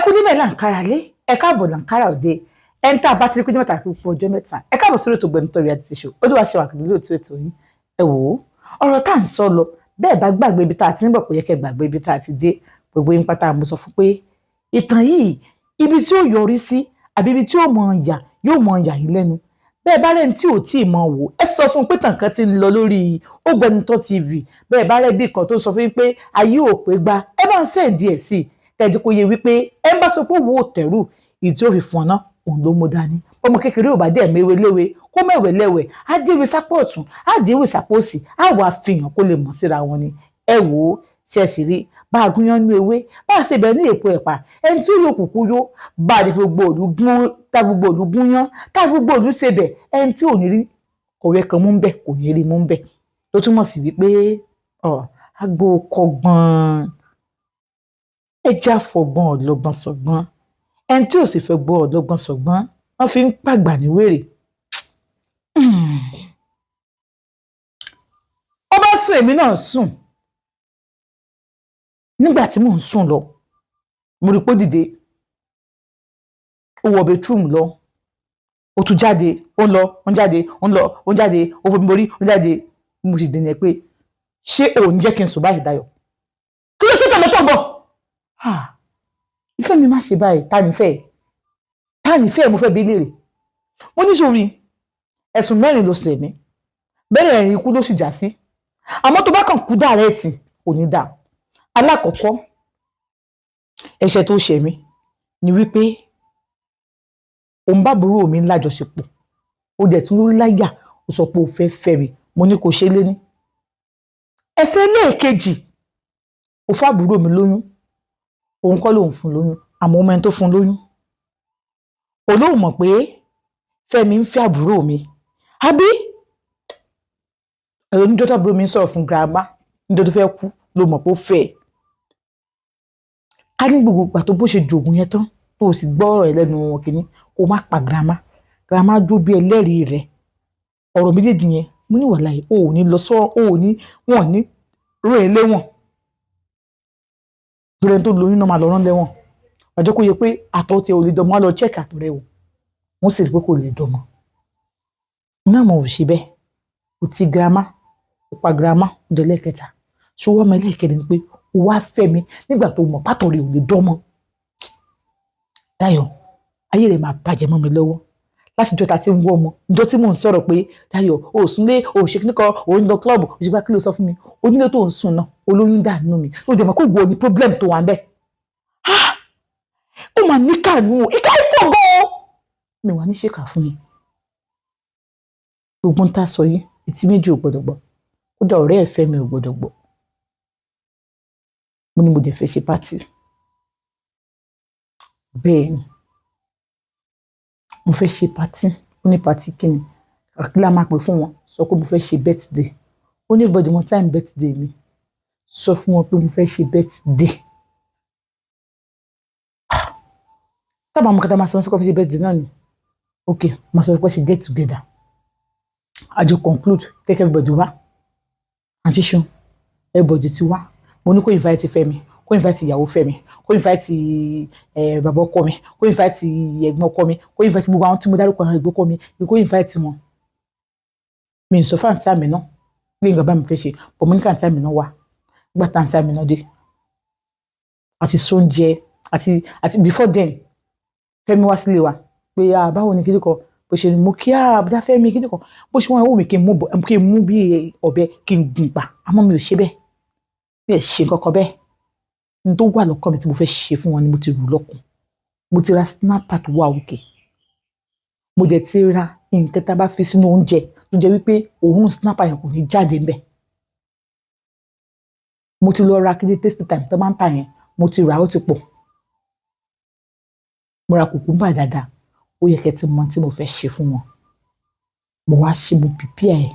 kú nílẹ̀ làǹkárá lé ẹ káàbọ̀ làǹkárá òde ẹni tá a bá ti rí kú ní mẹ́ta kí fún ọjọ́ mẹ́ta ẹ káàbọ̀ sórí ètò Gbẹ̀nu Tọ́rí àti Show Olúwa ṣe wà kìlì lóòótọ́ ètò yìí ẹ wò ó ọ̀rọ̀ tá à ń sọ lọ bẹ́ẹ̀ bá gbàgbé ibi tá a ti ń bọ̀ kò yẹ kẹ́ gbàgbé ibi tá a ti dé gbogbo yín pátá mo sọ fún pé ìtàn yìí ibi tí ó yọrí sí àbí ibi tí ó mọ ìyà yóò mọ ìyà yín lẹ́nu bẹ́ẹ̀ bá rẹ̀ tí ò tí ì mọ wò ẹ sọ fún pé tànkan ti ń lọ lórí Ògbẹ́nutọ́ TV bẹ́ẹ̀ bá rẹ̀ bí kan tó sọ fún yín pé ayé ò pé gba ẹ bá ń sẹ́ẹ̀dì ẹ̀ sí tẹ̀dí kò yẹ wípé ẹ bá sọ pé wo tẹ̀rù ìtí ó fi fún ọ̀nà òun ló mú dání ọmọ kékeré ò bá dẹ̀ méwé léwe kó mẹ́wẹ́ lẹ́wẹ̀ á déwé sápò ọ̀tún á déwé sápò òsì á wà fihàn kó lè mọ̀ síra wọn ni ẹ wò ó ṣe sì rí bá a gúnyán nú ewé bá a ṣe bẹ̀ ní èpo ẹ̀pà ẹni tí ó yọ kùkú yó bá a lè fi gbogbo òlù gúnyán tá a fi gbogbo òlù ṣe bẹ̀ ẹni tí ò ní rí ọ̀rẹ́ kan mú ń bẹ̀ kò ní rí mú ń bẹ̀ tó túmọ̀ sí wípé agbo kọgbọ́n ẹja fọgbọ́n ọlọ́gbọ́n sọgbọ́n ẹni tí ò sì fẹ́ gbọ́ ọlọ́gbọ́n sọgbọ́n wọ́n fi ń pàgbà ní wèrè. ó bá sùn èmi náà sùn nígbà tí mò ń sùn lọ mo rí pé ó dìde ó wọ bedroom lọ ó tún jáde ó ń lọ ó ń jáde ó ń lọ ó ń jáde ó fomi borí ó ń jáde mo sì dènà pé ṣé òun jẹ́ kí n sùn báyìí Dayọ̀ kí ló ṣe tẹ̀lé tó ń bọ̀ ìfẹ́ mi má ṣe báyìí ta ni fẹ́ mo fẹ́ bí léèrè mo ní sórí ẹ̀sùn 4 ló ṣẹ̀ mí bẹ́ẹ̀ ẹ̀rín ikú ló sì já sí àmọ́ tó bá kàn kú dàrẹ́ẹ̀tì kò ní dà alákọ̀ọ́kọ́ ẹ̀ṣẹ̀ tó ṣẹ̀ mí ni wípé òun bá àbúrò mi lájọṣepọ̀ ó dẹ̀ tún lórí láyà ó sọ pé ó fẹ́ fẹ́ mi mo ní kò ṣe léní ẹ̀ṣẹ̀ lẹ́ẹ̀kejì ó fún àbúrò mi lóyún òun kọ́ lòun fún lóyún àmọ́ ọmọ ẹni tó fún lóyún olóhùn mọ̀ pé Fẹ́mi ń fẹ́ àbúrò mi àbí ẹ̀rọ níjọ́ tó àbúrò mi ń sọ̀rọ̀ fún girama níjọ́ tó fẹ́ kú ló mọ̀ pé ó fẹ́ ẹ̀ ká ní gbogbo ìgbà tó bó ṣe jògùn yẹn tán tó o sì gbọ́ ọ̀rọ̀ ẹ̀ lẹ́nu wọn kìíní kó má pa girama dúró bí ẹlẹ́rìí rẹ̀ ọ̀rọ̀ méjèèjì yẹn mo ní wàhálà yìí o ò ní lọ sọ o ò ní wọn ní ró ẹ léwọ̀n torí ẹni tó lóyún náà máa lọ rán lẹ́wọ̀n ọjọ́ kó yẹ pé àtọ̀ tí ò lè dọmọ á lọ check àtọ̀ rẹ̀ wò wọ́n sì rí pé kò lè dọmọ náà mo ò ṣe bẹ́ẹ̀ o ti girama o pa girama o dé lẹ́ẹ̀kẹta ṣùgbọ́n ọmọ ẹlẹ́ẹ̀kẹrin ni pé o wá fẹ́ mi nígbà tó mọ̀ pátọ̀ rẹ̀ ò lè dọmọ Dayọ̀ ayé rẹ̀ máa bàjẹ́ mọ́ mi lọ́wọ́ láti jọ́ ta ti ń wọ́ ọmọ ìjọ́ tí mò ń sọ̀rọ̀ pé Dayọ̀ o ò súnlé o ò ṣe kíníkọ o ń lọ club o ṣe bá kí ló sọ fún mi onílé tó ń sùn náà olóyún dànù mi ó jẹ́ mọ̀ kó ìwọ ní problem tó wà ń bẹ̀ ó mà ní kàánú o ìka ìpọ̀ gan-an mi wà ní ṣèkà fún yín gbogbo ń ta sọ yín etí méjì ò gbọdọ̀ gbọ́ kódà ọ̀rẹ́ ẹ̀fẹ́ mi ò gbọdọ̀ gbọ́ mo ní mo dẹ̀ fẹ́ ṣe pátì bẹ́ẹ̀ ni mo fẹ́ ṣe pátì ó ní pátì kíni àkílà máa pè fún wọn sọ pé mo fẹ́ ṣe birthday ó ní bọ́dì mo time birthday mi sọ fún wọn pé mo fẹ́ ṣe birthday tábà mo kàtà máa sọ fún ṣe birthday náà ni ok máa sọ pé ṣe get together àjọ conclude take everybody wá àǹtí ṣan everybody ti wá mo ní kó invite Fẹ́mi kó invite ìyàwó Fẹ́mi kó invite bàbá ọkọ mi kó invite ẹ̀gbọ́n ọkọ mi kó invite gbogbo àwọn tí mo dárúkọ ẹ̀gbọ́n ọkọ mi kó invite wọn mi ń sọ fún àǹtí àmì náà bí nǹkan bá mi fẹ́ ṣe pọ̀ mo ní ká àǹtí àmì náà wá nígbà tá àǹtí àmì náà dé àti sóúnjẹ àti before then Fẹ́mi wá sílé wa pé báwo ni kíni kan bó ṣe ni mo kí àbúdá Fẹ́mi kíni kan bó ṣe wọn wò mí kí n mú bí ọ̀bẹ kí n gùn pa àmọ́ mi ò ṣe bẹ́ẹ̀ mi ò ṣe kankan bẹ́ẹ̀ n tó wà lọ́kàn mi tí mo fẹ́ ṣe fún wọn ni mo ti rù lọ́kùn mo ti ra snapper tó wà òkè mo jẹ ti ra nǹkan tá a bá fi sínú oúnjẹ tó jẹ́ wípé òórùn snapper yẹn kò ní jáde ńbẹ̀ mo ti lọ ra kí ní tasty time tó máa ń tà yẹn mo ti rà ó ti pọ̀ mo ra kùkúmbà dáadáa ó yẹ kẹ́ ti mọ tí mo fẹ́ ṣe fún wọn mo wá ṣe mo pìpì ẹ̀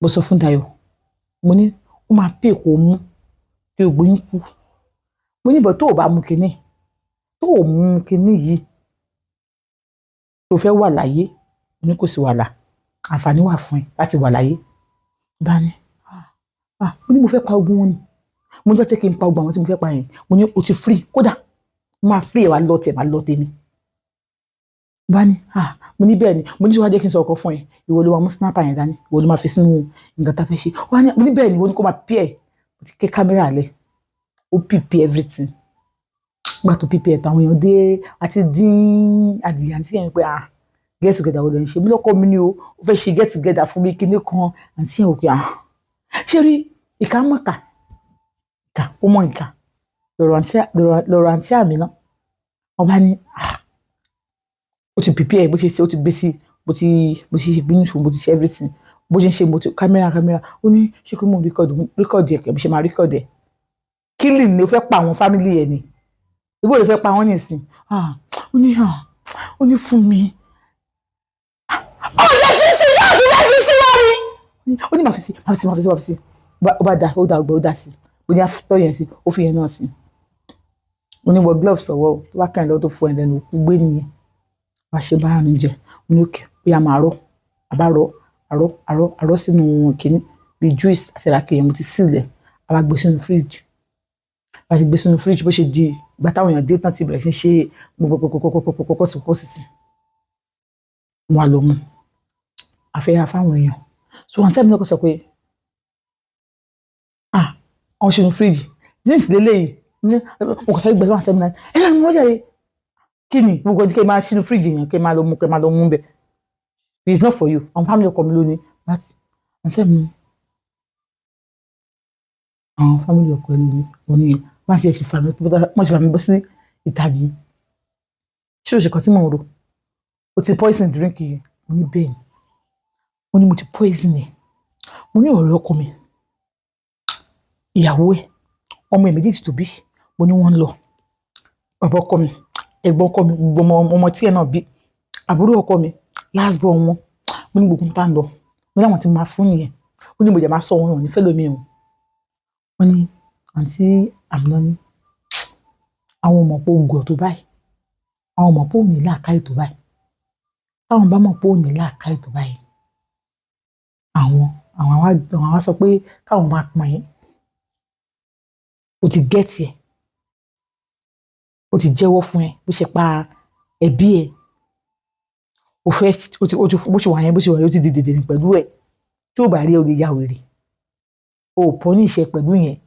mo sọ fún Dayọ̀ mo ní ó máa pè kó mú kí ògbóyún kú mo ní bọ̀ tó ò bá mú kinní tó ò mú kinní yìí tó fẹ́ wà láyé mo ní kò sí wàhálà àǹfààní wà fún ẹ láti wà láyé bá ní mo ní mo fẹ́ pa ogun wọn ni mo ní jẹ́ kí n pa gbogbo àwọn tí mo fẹ́ pa yẹn mo ní o ti free kódà máa free ẹ̀ wá lọ tẹ̀ máa lọ tèmi bá ní mo ní bẹ́ẹ̀ ni mo ní tí wàá jẹ́ kí n sọ ọkọ fún ẹ ìwọ ló máa mú snapper yẹn dání ìwọ ló máa fi sínú nǹkan tá a fẹ́ ṣe mo ní bẹ́ẹ̀ ni mo ní kó máa pí ẹ̀ mo ti ké kámẹ́rà lẹ̀ ó pípí everything gbà tó pípí ẹ̀ táwọn èèyàn dé àti dín adìyẹ àǹtí yẹn pé get together wo ló ń ṣe bí lọ́kọ mi ni ó fẹ́ ṣe get together fún mi kíní kan àǹtí yẹn ò pé ṣé rí ìka mọ̀ta ìka ó mọ̀ ìka lọ́rọ̀ àǹtí àmì náà ọba ní ó ti pípí ẹ̀ bó ṣe ṣe ó ti gbé sí bó ti ṣe bínú ṣùgbọ́n bó ti ṣe everything bó ṣe ń ṣe mọ́tò kámẹ́rà ó ní ṣé kí mo rékọ̀dì ẹ̀ kẹ́ bí ṣe máa rékọ̀dì ẹ̀ killing ni ó fẹ́ pa àwọn fámìlì ẹ̀ ni ìbò ló fẹ́ pa wọ́n nìsín ó ní fún mi ọ̀dọ̀ fi sí yóò fi sí wá ni ó ní máa fi sí ó bá da ó da ọgbẹ́ ó dá sí ó ní àfitọ́ yẹn sí ó fi yẹn náà sí ó ní wọ gloves ọwọ́ tó bá kàn lọ́wọ́ tó fọ ẹ̀ lẹ́nu òkú gbé nìyẹn wá ṣe bára mi jẹ ó ní òkè ó yà máa àrọ́ sínú kìíní bíi juice àti ìràkè yẹn mo ti sílẹ̀ a wá gbé sínú fridge bó ṣe di ìgbà táwọn èèyàn dé tán ti bẹ̀rẹ̀ sí ṣe gbogbo sí wọn á lọ mú àfẹ́yà fáwọn èèyàn so wọn tẹ́lẹ̀ mi lọ́kọ̀ sọ pé àwọn ṣe nu fíríjì drinks lélẹ́yìí mo kọ̀ sáré gbẹ̀rẹ̀ wọn tẹ́lẹ̀ mi náà lẹ́nu wọ́n jẹ́rìí kí ni gbogbo ọdún kí ẹ máa ṣe nu fíríjì yẹn kí ẹ máa lọ mú bẹ́ẹ̀ it's not for you àwọn family ọkọ mi lónìí láti wọn tẹ́lẹ̀ mi àwọn family ọkọ ẹ lónìí wọn ni má ṣe ṣe fàmì bọ́ sí ìta nìyí ṣé o ṣe kan tí mò ń ro o ti poison drink yìí mo ní bẹ́ẹ̀ ni mo ní mo ti poison ẹ̀ mo ní ọ̀rẹ́ ọkọ mi ìyàwó ẹ̀ ọmọ ẹ̀ méjèèjì tó bí mo ní wọ́n ń lọ bàbá ọkọ mi ẹ̀gbọ́n ọkọ mi gbogbo ọmọ tí ẹ̀ náà bí àbúrò ọkọ mi last born wọn mo ní gbogbo nípa ń lọ mo ní àwọn tí mo máa fún nìyẹn mo ní mo jẹ́ máa sọ wọn ní fẹ́ lómi o wọ́n ní àǹtí àmì ní àwọn ọmọ pé ó gọ̀ tó báyìí àwọn ọmọ pé ó ní làákàyè tó báyìí táwọn bá mọ̀ pé ó ní làákàyè tó báyìí àwọn wá sọ pé káwọn máa pọn yín o ti gẹ́tì ẹ̀ o ti jẹ́wọ́ fún ẹ bó ṣe pa ẹbí ẹ o fẹ́ bó ṣe wà yẹn o ti di dèdè pẹ̀lú ẹ tí ó bá rí o lè ya wèrè o pọ̀ ní ìṣe pẹ̀lú yẹn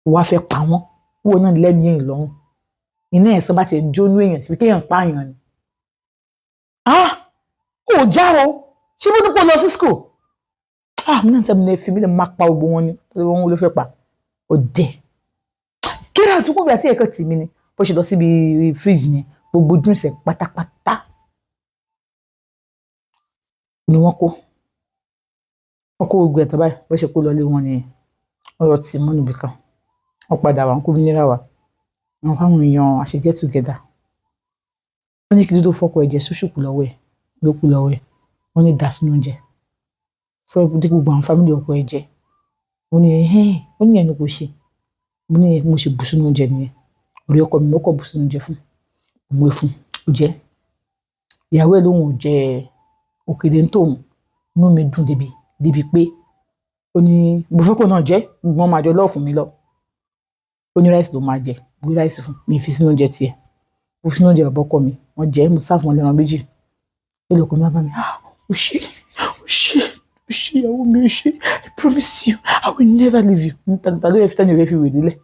o wá fẹ́ pa wọ́n wọ́n náà lẹ́nu yẹn lọ́rùn iná ẹ̀sán bá ti jónú èèyàn síbi kéèyàn pààyàn ni ó já o ṣé bó dúpọ̀ lọ sí school mi náà tẹ́ mi lè fi mí lè má pa gbogbo wọn ni wọn ló fẹ́ pa ó dẹ̀ kí ni àtúkọ̀ bí àti ẹ̀kọ́ tì mí ni bó ṣe lọ síbi fíríjì yẹn gbogbo dúnsẹ̀ pátápátá ni wọ́n kó gbogbo ẹ̀tọ́ báyìí bó ṣe kó lọlé wọn nìyẹn wọ́n lọ tì mọ́nù bìkan wọ́n padà wà ń kó nira wa wọn fáwọn èèyàn àṣẹ get together wọ́n ní kí ló fọ́kọ ẹ̀jẹ̀ ṣúṣùkú lọ́wọ́ ẹ̀ ló kú lọ́wọ́ ẹ̀ wọ́n ní dà sínú oúnjẹ fún ẹbí gbogbo àwọn fámìlì ọkọ ẹ̀jẹ̀ wọ́n ní ẹni kò ṣe mo ní mo ṣe bù sínú oúnjẹ nìyẹn orí ọkọ mi mọ́kọ̀ bù sínú oúnjẹ fún gbogbo ẹ̀fún ó jẹ́ ìyàwó ẹ̀ lóhùn ò jẹ òkèlè ń tòun inú mi dùn débi pé ó ní mo fẹ́ kó náà jẹ́ gbọ́n máa jọ lọ́ọ̀ fún mi lọ ó ní ráìsì ló máa jẹ gbé ráìsì fún mi fi sínú oúnjẹ tiẹ̀ mo fi sínú oúnjẹ bàbá ọkọ mi wọ́n jẹ́ mo sáfù wọn lẹ́ran méjì ó lè kọ́ mi bá mi ó ṣe ìyàwó mi ó ṣe I promise you I will never leave you ta ló yẹ fi tẹ́ni ìwé fi wè nílẹ̀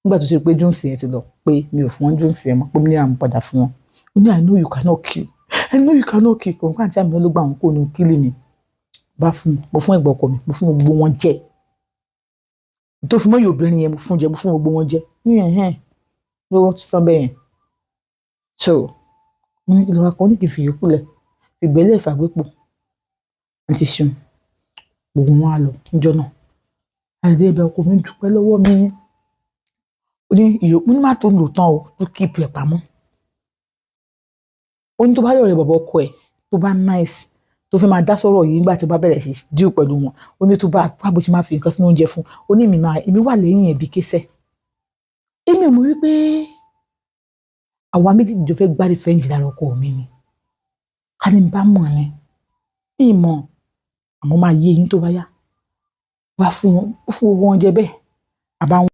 nígbà tó ṣe pé jóǹsì yẹn ti lọ pé mi ò fún wọn jóǹsì yẹn mọ́ pé mi ní àwọn padà fún wọn ó ní I know you cannot kill kọ̀ọ̀kan àti àmì ló gbà wọn kó nu kílì mi bá fún mo fún ẹ̀gbọ́n ọkọ mi mo fún gbogbo wọn jẹ tó fi mọ́ yìí obìnrin yẹn mo fún gbogbo wọn jẹ lówó ti sán bẹ́ẹ̀ yẹn so mo ní ìlú akọ ní kì í fi yòókù lẹ̀ ìgbẹ́lẹ̀ ìfàgbépo àti ṣeun gbogbo wọn á lọ níjọ́ náà àìsí ẹbẹ ọkọ mi dúpẹ́ lọ́wọ́ mi ó ní ìyókù ní má tó lò tán o tó keep ẹ̀ pamọ́ ó ní tó bá yọ̀rẹ̀ bàbá ọkọ ẹ̀ tó bá nice tó fẹ́ máa dá sọ̀rọ̀ yìí nígbà tó bá bẹ̀rẹ̀ sí díù pẹ̀lú wọn ó ní tó bá fábò tí máa fi nǹkan sínú oúnjẹ fún ó ní èmi wà lẹ́yìn ẹ̀bí késẹ̀ èmi ò mọ̀ wípé àwa méjèèjì jọ fẹ́ gbárí fẹ́ǹjì lára ọkọ mi ni ká ní bá mọ̀ ni ìmọ̀ àmọ́ máa yé yín tó bá yá wá fún wọn jẹ bẹ́ẹ̀ àbáwọn